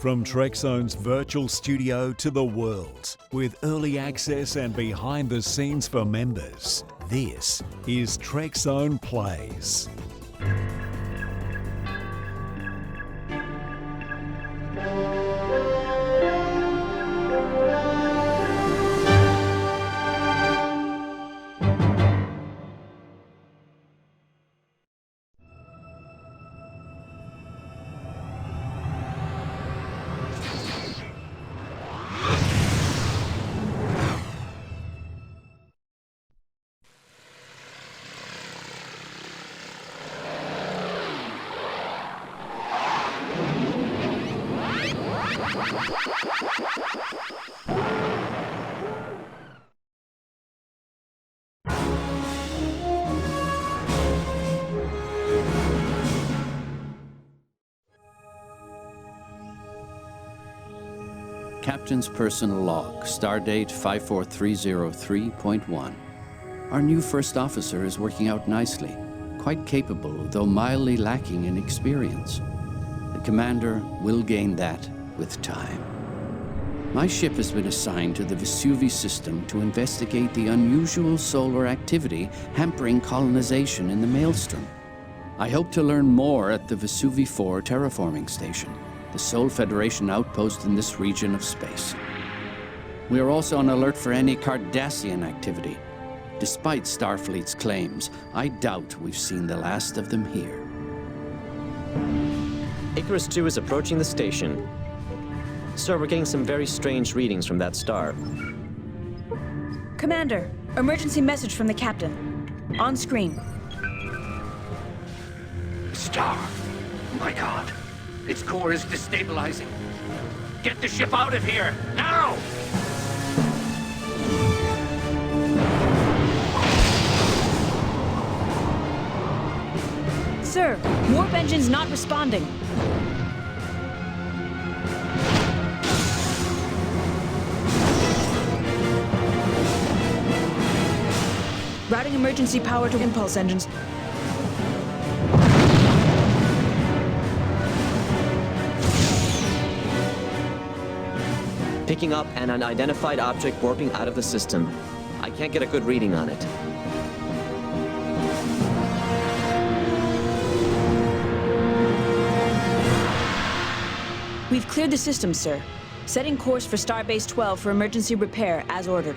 From Trekzone's virtual studio to the world, with early access and behind the scenes for members, this is Trekzone Plays. Captain's personal log, stardate 54303.1. Our new first officer is working out nicely, quite capable, though mildly lacking in experience. The commander will gain that with time. My ship has been assigned to the Vesuvi system to investigate the unusual solar activity hampering colonization in the Maelstrom. I hope to learn more at the Vesuvi 4 terraforming station, the sole Federation outpost in this region of space. We are also on alert for any Cardassian activity. Despite Starfleet's claims, I doubt we've seen the last of them here. Icarus II is approaching the station. Sir, we're getting some very strange readings from that star. Commander, emergency message from the captain. On screen. Star! My God! Its core is destabilizing. Get the ship out of here, now! Sir, warp engine's not responding. Routing emergency power to impulse engines. Picking up an unidentified object warping out of the system. I can't get a good reading on it. We've cleared the system, sir. Setting course for Starbase 12 for emergency repair, as ordered.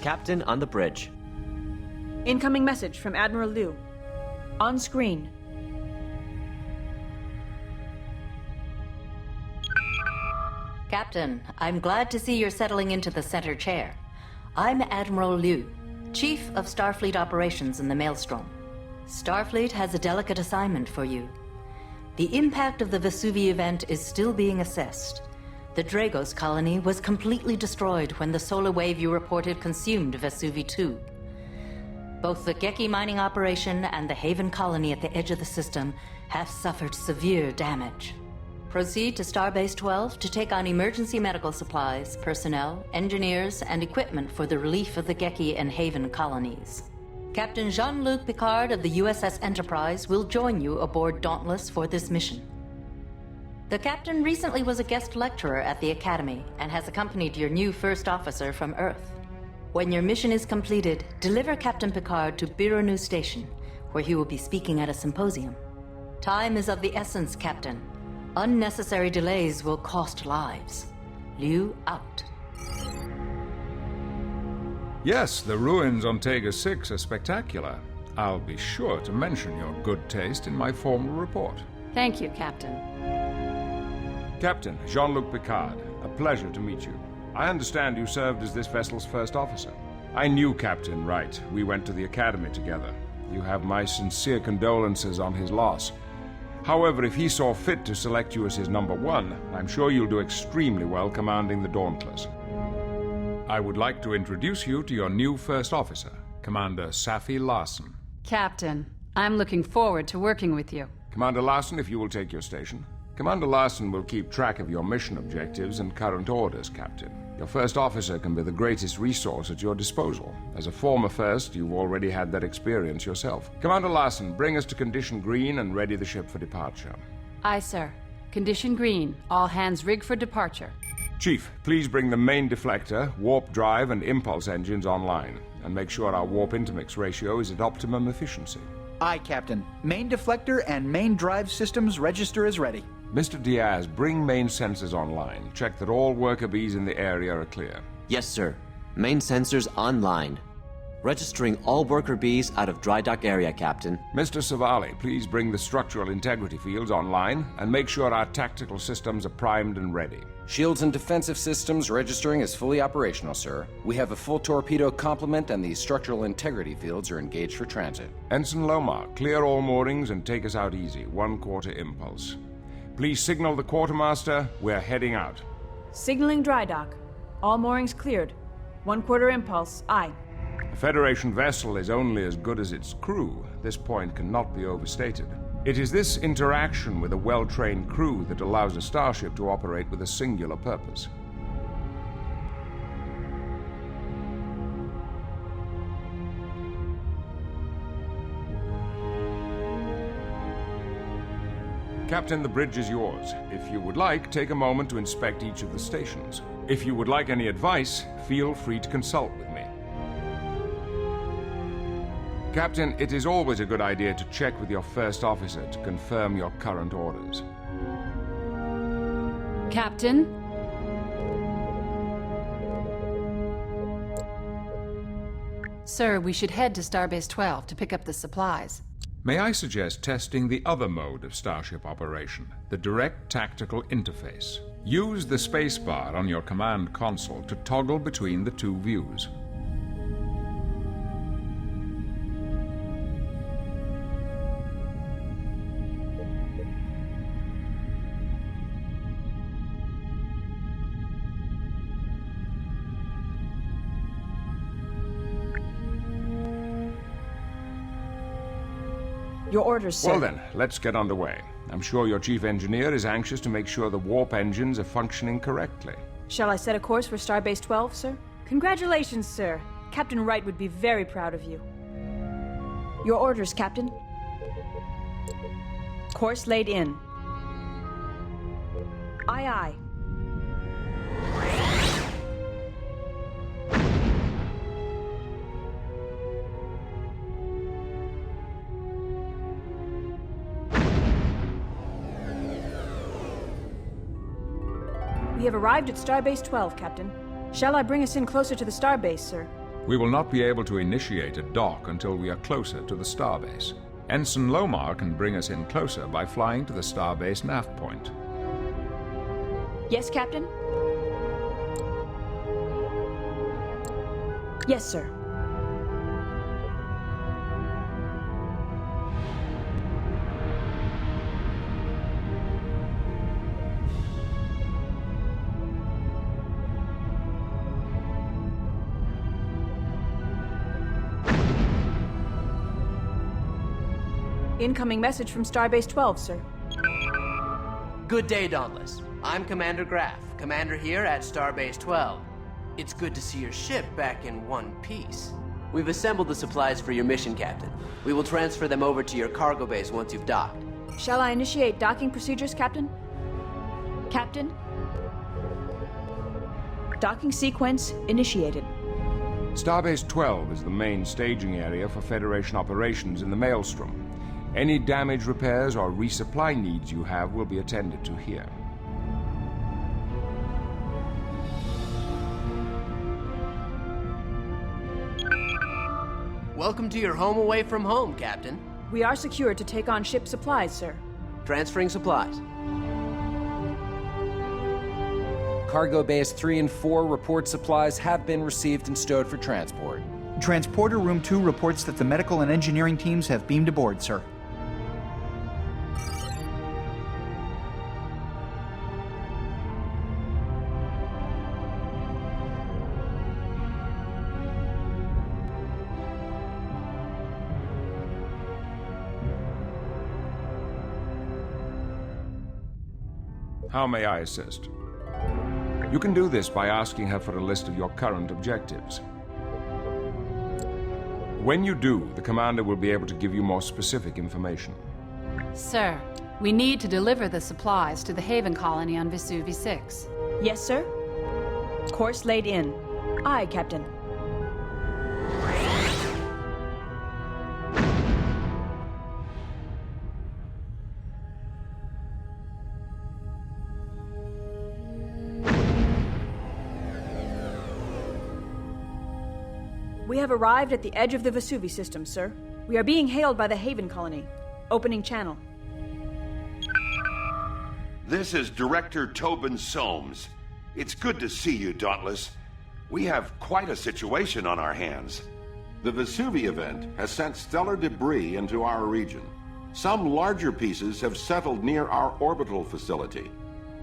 Captain on the bridge. Incoming message from Admiral Liu. On screen. Captain, I'm glad to see you're settling into the center chair. I'm Admiral Liu, Chief of Starfleet Operations in the Maelstrom. Starfleet has a delicate assignment for you. The impact of the Vesuvi event is still being assessed. The Dragos colony was completely destroyed when the solar wave you reported consumed Vesuvi 2. Both the Geki mining operation and the Haven colony at the edge of the system have suffered severe damage. Proceed to Starbase 12 to take on emergency medical supplies, personnel, engineers, and equipment for the relief of the Geki and Haven colonies. Captain Jean-Luc Picard of the U.S.S. Enterprise will join you aboard Dauntless for this mission. The captain recently was a guest lecturer at the Academy and has accompanied your new first officer from Earth. When your mission is completed, deliver Captain Picard to Birunu Station, where he will be speaking at a symposium. Time is of the essence, Captain. Unnecessary delays will cost lives. Liu out. Yes, the ruins on Tega 6 are spectacular. I'll be sure to mention your good taste in my formal report. Thank you, Captain. Captain Jean-Luc Picard, a pleasure to meet you. I understand you served as this vessel's first officer. I knew Captain Wright. We went to the Academy together. You have my sincere condolences on his loss. However, if he saw fit to select you as his number one, I'm sure you'll do extremely well commanding the Dauntless. I would like to introduce you to your new first officer, Commander Safi Larson. Captain, I'm looking forward to working with you. Commander Larson, if you will take your station. Commander Larson will keep track of your mission objectives and current orders, Captain. Your first officer can be the greatest resource at your disposal. As a former first, you've already had that experience yourself. Commander Larson, bring us to Condition Green and ready the ship for departure. Aye, sir. Condition green. All hands rig for departure. Chief, please bring the main deflector, warp drive, and impulse engines online, and make sure our warp intermix ratio is at optimum efficiency. Aye, Captain. Main deflector and main drive systems register as ready. Mr. Diaz, bring main sensors online. Check that all worker bees in the area are clear. Yes, sir. Main sensors online. Registering all worker bees out of dry dock area, Captain. Mr. Savali, please bring the structural integrity fields online and make sure our tactical systems are primed and ready. Shields and defensive systems registering as fully operational, sir. We have a full torpedo complement and the structural integrity fields are engaged for transit. Ensign Lomar, clear all moorings and take us out easy. 1/4 impulse. Please signal the quartermaster. We're heading out. Signaling dry dock. All moorings cleared. 1/4 impulse. Aye. A Federation vessel is only as good as its crew. This point cannot be overstated. It is this interaction with a well-trained crew that allows a starship to operate with a singular purpose. Captain, the bridge is yours. If you would like, take a moment to inspect each of the stations. If you would like any advice, feel free to consult with me. Captain, it is always a good idea to check with your first officer to confirm your current orders. Captain? Sir, we should head to Starbase 12 to pick up the supplies. May I suggest testing the other mode of Starship operation, the direct tactical interface. Use the spacebar on your command console to toggle between the two views. Your orders, sir. Well then, let's get underway. I'm sure your chief engineer is anxious to make sure the warp engines are functioning correctly. Shall I set a course for Starbase 12, sir? Congratulations, sir. Captain Wright would be very proud of you. Your orders, Captain. Course laid in. Aye, aye. We have arrived at Starbase 12, Captain. Shall I bring us in closer to the starbase, sir? We will not be able to initiate a dock until we are closer to the starbase. Ensign Lomar can bring us in closer by flying to the starbase nav point. Yes, Captain? Yes, sir. Incoming message from Starbase 12, sir. Good day, Dauntless. I'm Commander Graff, commander here at Starbase 12. It's good to see your ship back in one piece. We've assembled the supplies for your mission, Captain. We will transfer them over to your cargo base once you've docked. Shall I initiate docking procedures, Captain? Captain? Docking sequence initiated. Starbase 12 is the main staging area for Federation operations in the Maelstrom. Any damage repairs or resupply needs you have will be attended to here. Welcome to your home away from home, Captain. We are secured to take on ship supplies, sir. Transferring supplies. Cargo Bays 3 and 4 report supplies have been received and stowed for transport. Transporter Room 2 reports that the medical and engineering teams have beamed aboard, sir. How may I assist? You can do this by asking her for a list of your current objectives. When you do, the commander will be able to give you more specific information. Sir, we need to deliver the supplies to the Haven colony on Vesuvi 6. Yes, sir. Course laid in. Aye, Captain. We have arrived at the edge of the Vesuvi system, sir. We are being hailed by the Haven colony. Opening channel. This is Director Tobin Soames. It's good to see you, Dauntless. We have quite a situation on our hands. The Vesuvi event has sent stellar debris into our region. Some larger pieces have settled near our orbital facility.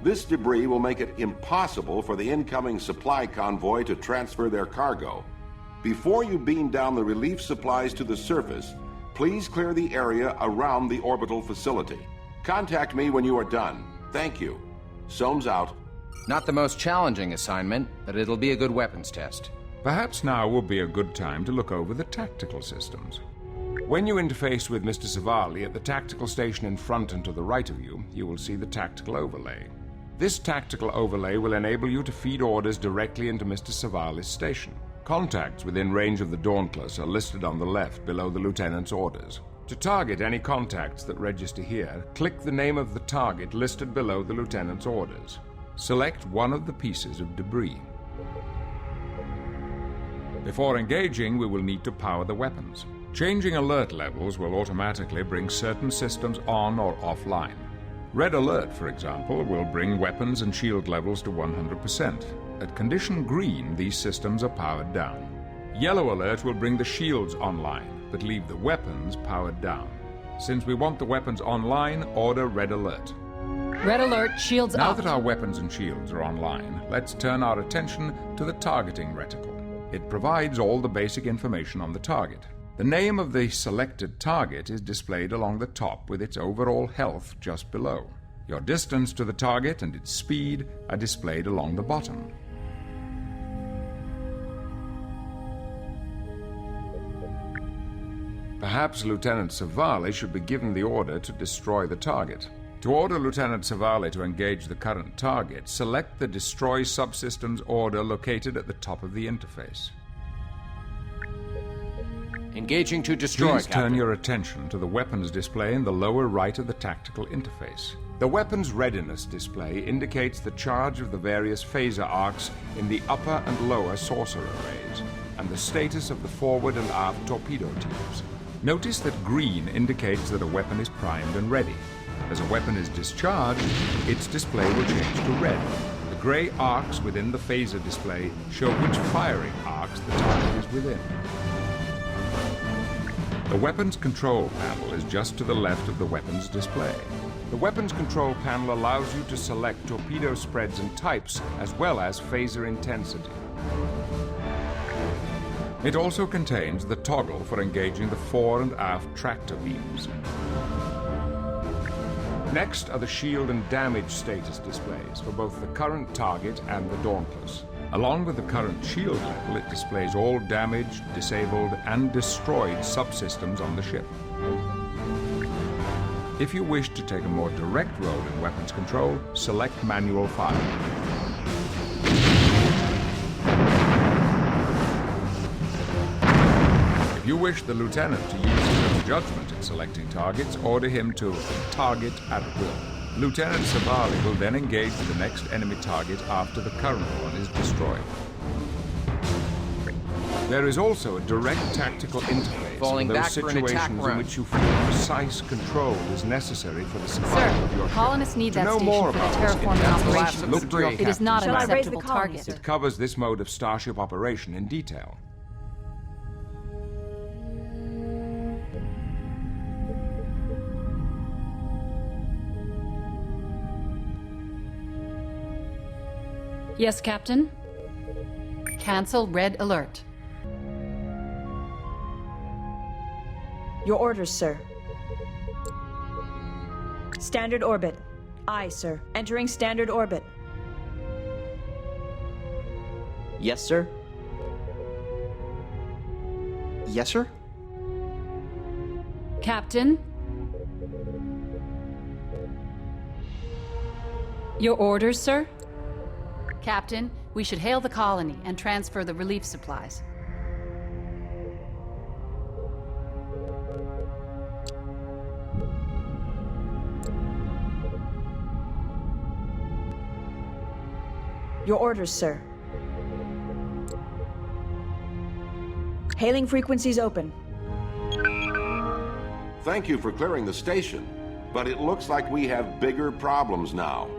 This debris will make it impossible for the incoming supply convoy to transfer their cargo. Before you beam down the relief supplies to the surface, please clear the area around the orbital facility. Contact me when you are done. Thank you. Soames out. Not the most challenging assignment, but it'll be a good weapons test. Perhaps now would be a good time to look over the tactical systems. When you interface with Mr. Savali at the tactical station in front and to the right of you, you will see the tactical overlay. This tactical overlay will enable you to feed orders directly into Mr. Savali's station. Contacts within range of the Dauntless are listed on the left below the Lieutenant's orders. To target any contacts that register here, click the name of the target listed below the Lieutenant's orders. Select one of the pieces of debris. Before engaging, we will need to power the weapons. Changing alert levels will automatically bring certain systems on or offline. Red alert, for example, will bring weapons and shield levels to 100%. At condition green, these systems are powered down. Yellow alert will bring the shields online, but leave the weapons powered down. Since we want the weapons online, order red alert. Red alert, shields Now up. that our weapons and shields are online, let's turn our attention to the targeting reticle. It provides all the basic information on the target. The name of the selected target is displayed along the top with its overall health just below. Your distance to the target and its speed are displayed along the bottom. Perhaps Lieutenant Savali should be given the order to destroy the target. To order Lieutenant Savali to engage the current target, select the Destroy Subsystems order located at the top of the interface. Engaging to destroy, Please Captain. turn your attention to the weapons display in the lower right of the tactical interface. The weapons readiness display indicates the charge of the various phaser arcs in the upper and lower saucer arrays, and the status of the forward and aft torpedo tubes. Notice that green indicates that a weapon is primed and ready. As a weapon is discharged, its display will change to red. The gray arcs within the phaser display show which firing arcs the target is within. The weapons control panel is just to the left of the weapons display. The weapons control panel allows you to select torpedo spreads and types, as well as phaser intensity. It also contains the toggle for engaging the fore and aft tractor beams. Next are the shield and damage status displays for both the current target and the Dauntless. Along with the current shield level, it displays all damaged, disabled, and destroyed subsystems on the ship. If you wish to take a more direct role in weapons control, select manual fire. If you wish the lieutenant to use his own judgment in selecting targets, order him to target at will. Lieutenant Savali will then engage the next enemy target after the current one is destroyed. There is also a direct tactical interface Falling for those back for an attack situations in run. which you feel precise control is necessary for the survival of your ship. Colonists need To that know station more for the about this terraforming in-depth operation. look to your It is not an Shall I raise the acceptable colony, target. sir? It covers this mode of starship operation in detail. Yes, Captain? Cancel red alert. Your orders, sir. Standard orbit. Aye, sir. Entering standard orbit. Yes, sir? Yes, sir? Captain? Your orders, sir? Captain, we should hail the colony and transfer the relief supplies. Your orders, sir. Hailing frequencies open. Thank you for clearing the station, but it looks like we have bigger problems now.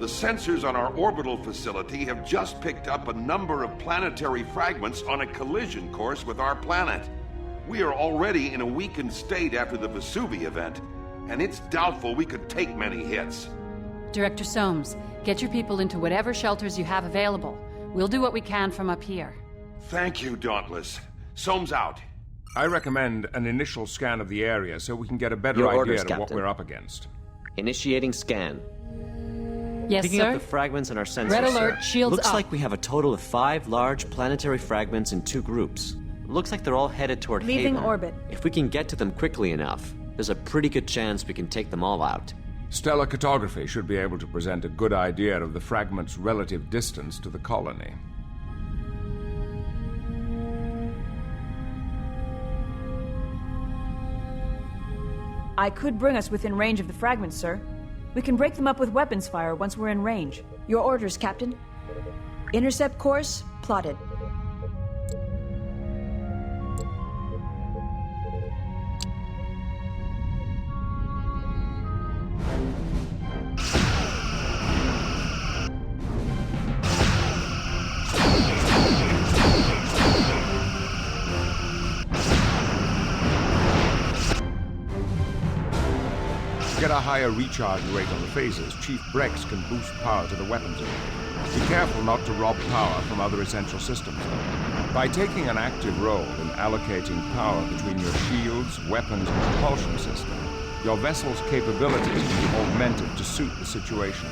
The sensors on our orbital facility have just picked up a number of planetary fragments on a collision course with our planet. We are already in a weakened state after the Vesuvi event, and it's doubtful we could take many hits. Director Soames, get your people into whatever shelters you have available. We'll do what we can from up here. Thank you, Dauntless. Soames out. I recommend an initial scan of the area so we can get a better Your idea orders, of what Captain. we're up against. Initiating scan. Yes, Picking sir? up the fragments on our sensors, Red alert, sir. shields Looks up. like we have a total of 5 large planetary fragments in 2 groups. Looks like they're all headed toward Leaving Haven. orbit. If we can get to them quickly enough, there's a pretty good chance we can take them all out. Stellar cartography should be able to present a good idea of the fragment's relative distance to the colony. I could bring us within range of the fragments, sir. We can break them up with weapons fire once we're in range. Your orders, Captain. Intercept course plotted. To get a higher recharge rate on the phasers, Chief Brex can boost power to the weapons array. Be careful not to rob power from other essential systems, though. By taking an active role in allocating power between your shields, weapons, and propulsion system, your vessel's capabilities can be augmented to suit the situation.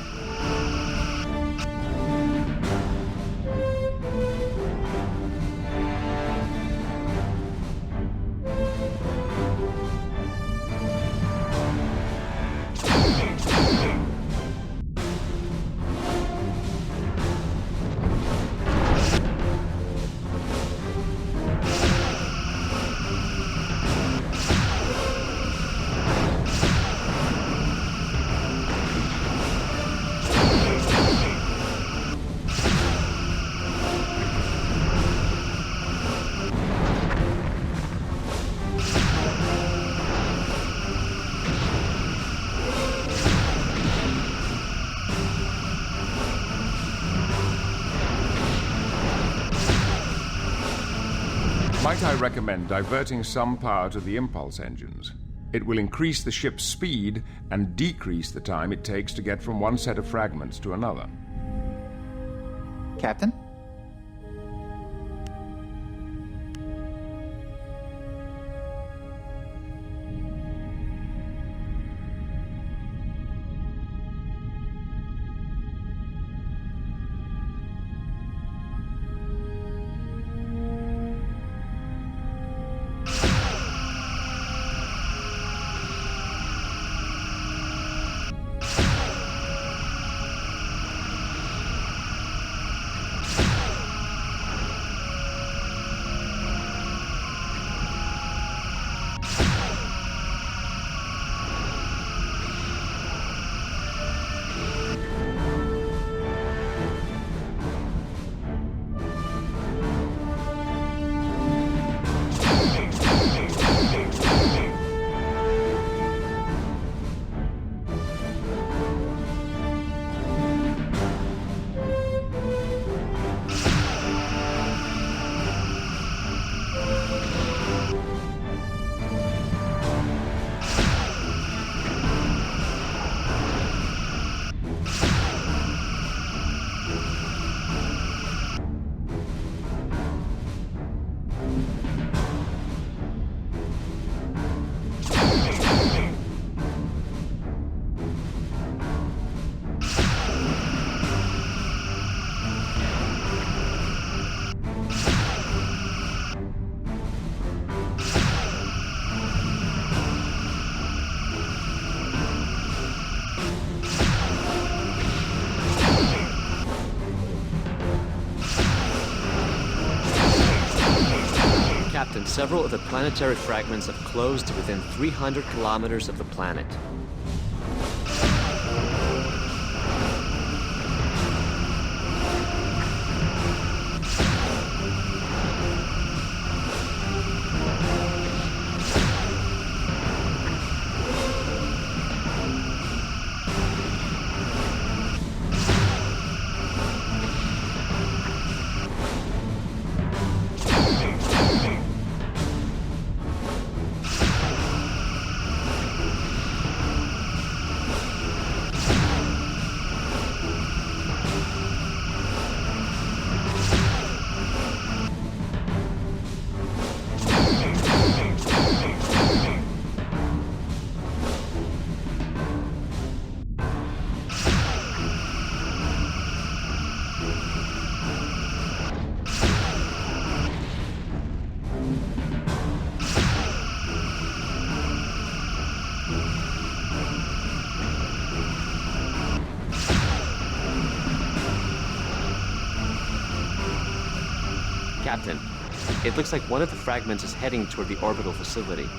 Might I recommend diverting some power to the impulse engines? It will increase the ship's speed and decrease the time it takes to get from one set of fragments to another. Captain? Captain, several of the planetary fragments have closed to within 300 kilometers of the planet. Captain, it looks like one of the fragments is heading toward the orbital facility.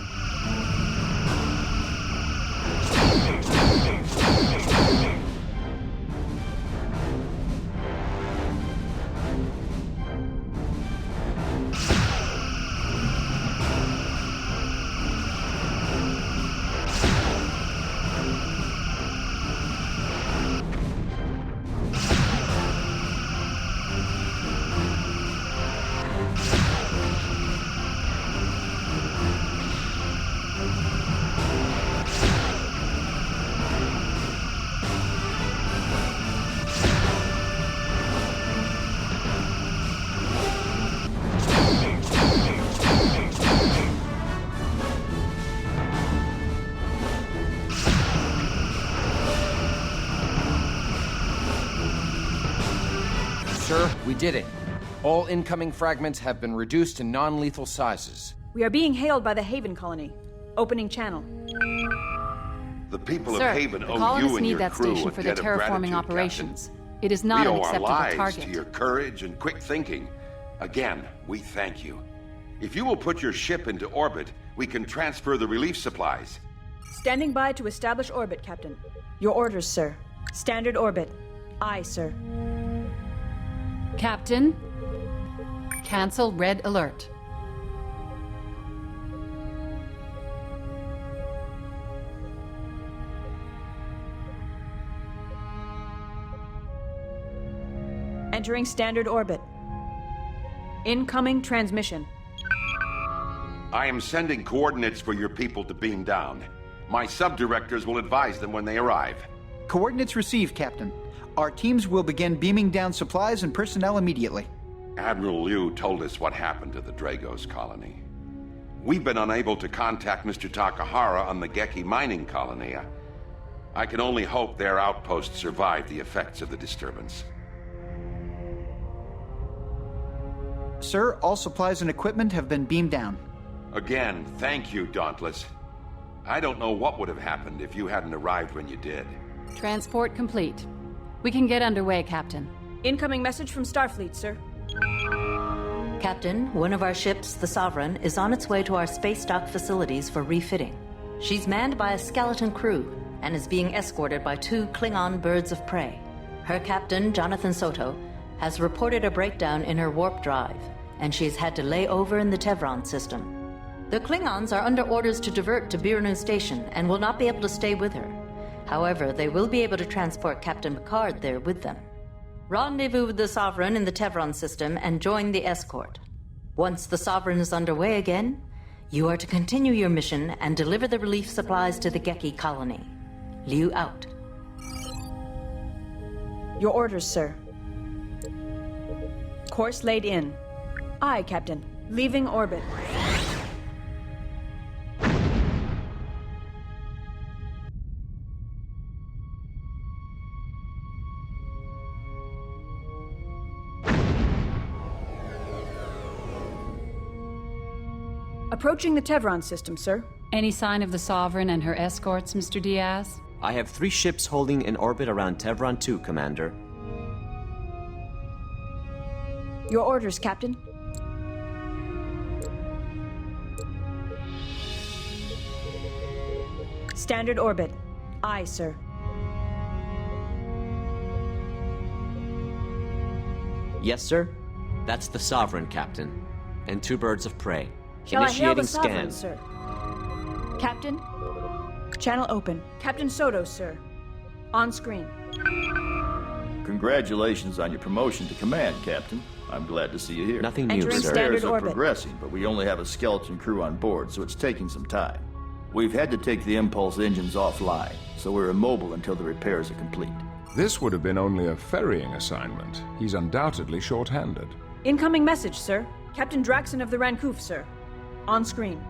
Sir, we did it. All incoming fragments have been reduced to non-lethal sizes. We are being hailed by the Haven colony. Opening channel. The people Sir, of Haven the owe colonists you and need your that crew station a for their debt of terraforming gratitude, operations. Captain. It is not We an owe our acceptable lives target. to your courage and quick thinking. Again, we thank you. If you will put your ship into orbit, we can transfer the relief supplies. Standing by to establish orbit, Captain. Your orders, sir. Standard orbit. Aye, sir. Captain, cancel red alert. Entering standard orbit. Incoming transmission. I am sending coordinates for your people to beam down. My sub-directors will advise them when they arrive. Coordinates received, Captain. Our teams will begin beaming down supplies and personnel immediately. Admiral Liu told us what happened to the Dragos colony. We've been unable to contact Mr. Takahara on the Geki mining colony. I can only hope their outpost survived the effects of the disturbance. Sir, all supplies and equipment have been beamed down. Again, thank you, Dauntless. I don't know what would have happened if you hadn't arrived when you did. Transport complete. We can get underway, Captain. Incoming message from Starfleet, sir. Captain, one of our ships, the Sovereign, is on its way to our space dock facilities for refitting. She's manned by a skeleton crew and is being escorted by 2 Klingon birds of prey. Her captain, Jonathan Soto, has reported a breakdown in her warp drive, and she has had to lay over in the Tevron system. The Klingons are under orders to divert to Birnu Station and will not be able to stay with her. However, they will be able to transport Captain Picard there with them. Rendezvous with the Sovereign in the Tevron system and join the escort. Once the Sovereign is underway again, you are to continue your mission and deliver the relief supplies to the Geki colony. Liu out. Your orders, sir. Course laid in. Aye, Captain. Leaving orbit. Approaching the Tevron system, sir. Any sign of the Sovereign and her escorts, Mr. Diaz? I have 3 ships holding in orbit around Tevron 2, Commander. Your orders, Captain. Standard orbit. Aye, sir. Yes, sir? That's the Sovereign, Captain. And 2 birds of prey. Shall I hail the Initiating Sovereign, scan. sir? Captain? Channel open. Captain Soto, sir. On screen. Congratulations on your promotion to command, Captain. I'm glad to see you here. Nothing new, Entering sir. standard Repairs are orbit. progressing, but we only have a skeleton crew on board, so it's taking some time. We've had to take the impulse engines offline, so we're immobile until the repairs are complete. This would have been only a ferrying assignment. He's undoubtedly short-handed. Incoming message, sir. Captain Draxon of the Rancouf, sir. On screen.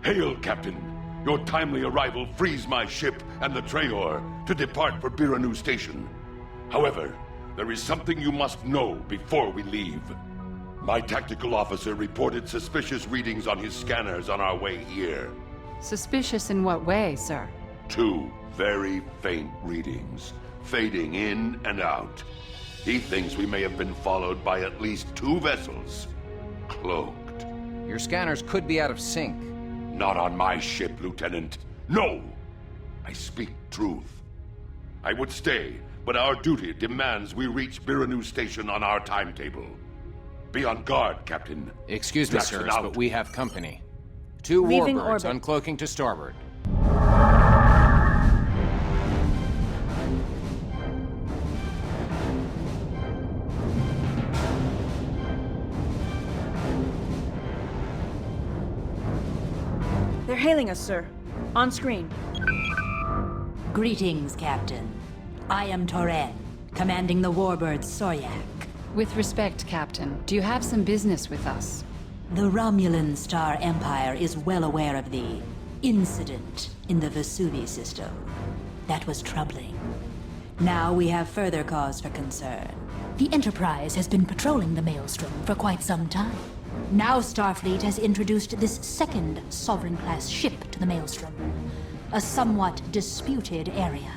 Hail, Captain. Your timely arrival frees my ship and the Traor to depart for Biranu Station. However, there is something you must know before we leave. My tactical officer reported suspicious readings on his scanners on our way here. Suspicious in what way, sir? 2 very faint readings, fading in and out. He thinks we may have been followed by at least 2 vessels, cloaked. Your scanners could be out of sync. Not on my ship, Lieutenant. No! I speak truth. I would stay, but our duty demands we reach Biranu Station on our timetable. Be on guard, Captain. Excuse me, Draxon sirs, out. but we have company. 2 Leaving warbirds orbit. uncloaking to starboard. They're hailing us, sir. On screen. Greetings, Captain. I am Toren, commanding the warbirds Soryak. With respect, Captain, do you have some business with us? The Romulan Star Empire is well aware of the incident in the Vesuvi system. That was troubling. Now we have further cause for concern. The Enterprise has been patrolling the Maelstrom for quite some time. Now Starfleet has introduced this second Sovereign-class ship to the Maelstrom. A somewhat disputed area.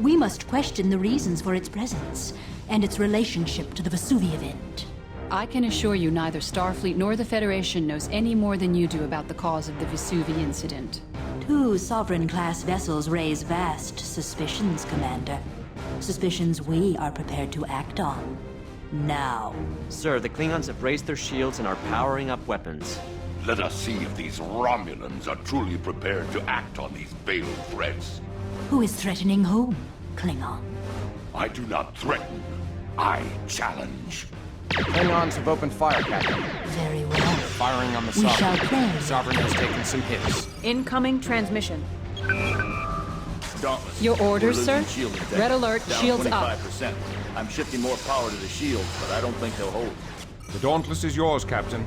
We must question the reasons for its presence and its relationship to the Vesuvi event. I can assure you neither Starfleet nor the Federation knows any more than you do about the cause of the Vesuvi incident. 2 Sovereign-class vessels raise vast suspicions, Commander. Suspicions we are prepared to act on. Now. Sir, the Klingons have raised their shields and are powering up weapons. Let us see if these Romulans are truly prepared to act on these veiled threats. Who is threatening whom, Klingon? I do not threaten. I challenge. Klingons have opened fire, Captain. Very well. Firing on the We Sovereign. shall play. Sovereign has taken some hits. Incoming transmission. Dauntless. Your orders, We're losing sir? shield integrity. Red alert, Down shields up. 25%. I'm shifting more power to the shields, but I don't think they'll hold. The Dauntless is yours, Captain.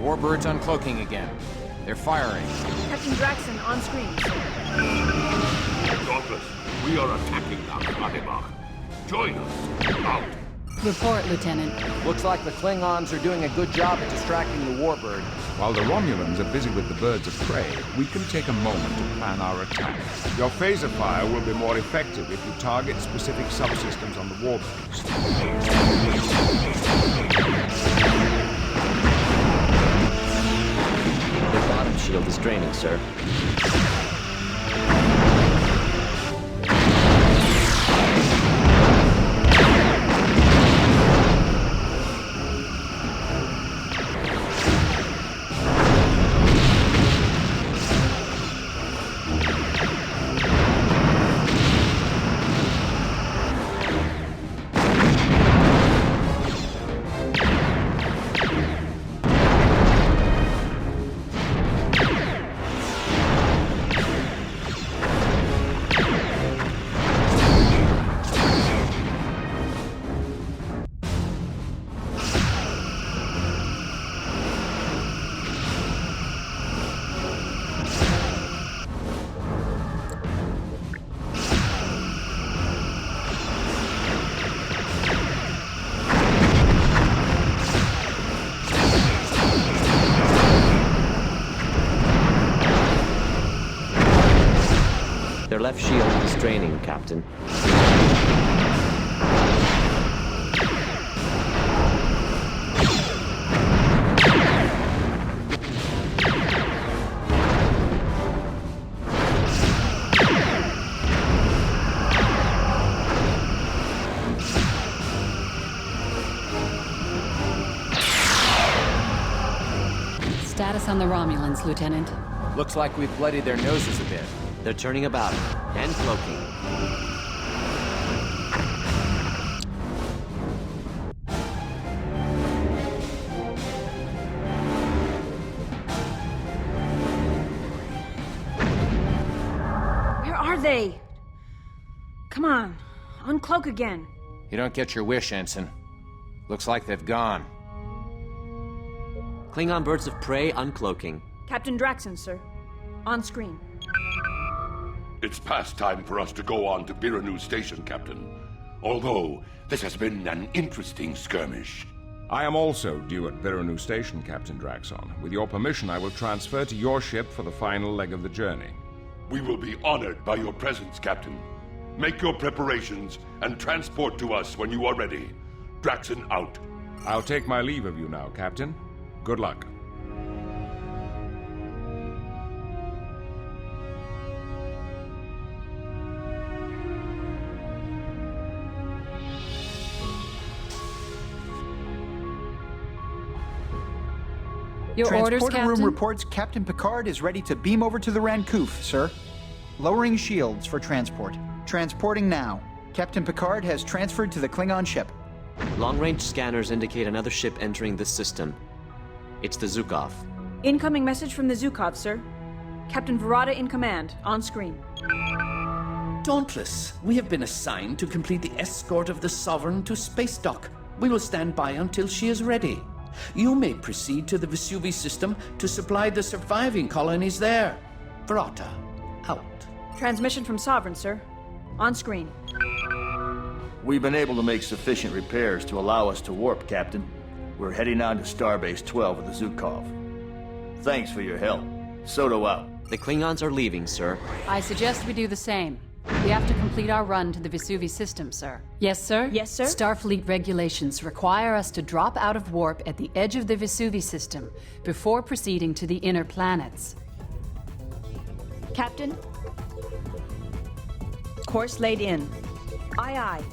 Warbirds uncloaking again. They're firing. Captain Draxon on screen. Dauntless, we are attacking Akadebach. Join us. Out. Report, Lieutenant. Looks like the Klingons are doing a good job at distracting the warbird. While the Romulans are busy with the birds of prey, we can take a moment to plan our attack. Your phaser fire will be more effective if you target specific subsystems on the warbirds. The bottom shield is draining, sir. left shield is draining, Captain. Status on the Romulans, Lieutenant. Looks like we've bloodied their noses a bit. They're turning about and cloaking. Where are they? Come on, uncloak again. You don't get your wish, Ensign. Looks like they've gone. Klingon birds of prey uncloaking. Captain Draxon, sir. On screen. It's past time for us to go on to Biranu Station, Captain. Although, this has been an interesting skirmish. I am also due at Biranu Station, Captain Draxon. With your permission, I will transfer to your ship for the final leg of the journey. We will be honored by your presence, Captain. Make your preparations and transport to us when you are ready. Draxon out. I'll take my leave of you now, Captain. Good luck. Your orders, Transporter Captain? room reports Captain Picard is ready to beam over to the Rancouff, sir. Lowering shields for transport. Transporting now. Captain Picard has transferred to the Klingon ship. Long-range scanners indicate another ship entering this system. It's the Zukov. Incoming message from the Zukov, sir. Captain Verada in command, on screen. Dauntless, we have been assigned to complete the escort of the Sovereign to space dock. We will stand by until she is ready. You may proceed to the Vesuvi system to supply the surviving colonies there. Verata, out. Transmission from Sovereign, sir. On screen. We've been able to make sufficient repairs to allow us to warp, Captain. We're heading on to Starbase 12 with the Zukov. Thanks for your help. Soto out. The Klingons are leaving, sir. I suggest we do the same. We have to complete our run to the Vesuvi system, sir. Yes, sir? Yes, sir? Starfleet regulations require us to drop out of warp at the edge of the Vesuvi system before proceeding to the inner planets. Captain? Course laid in. Aye, aye.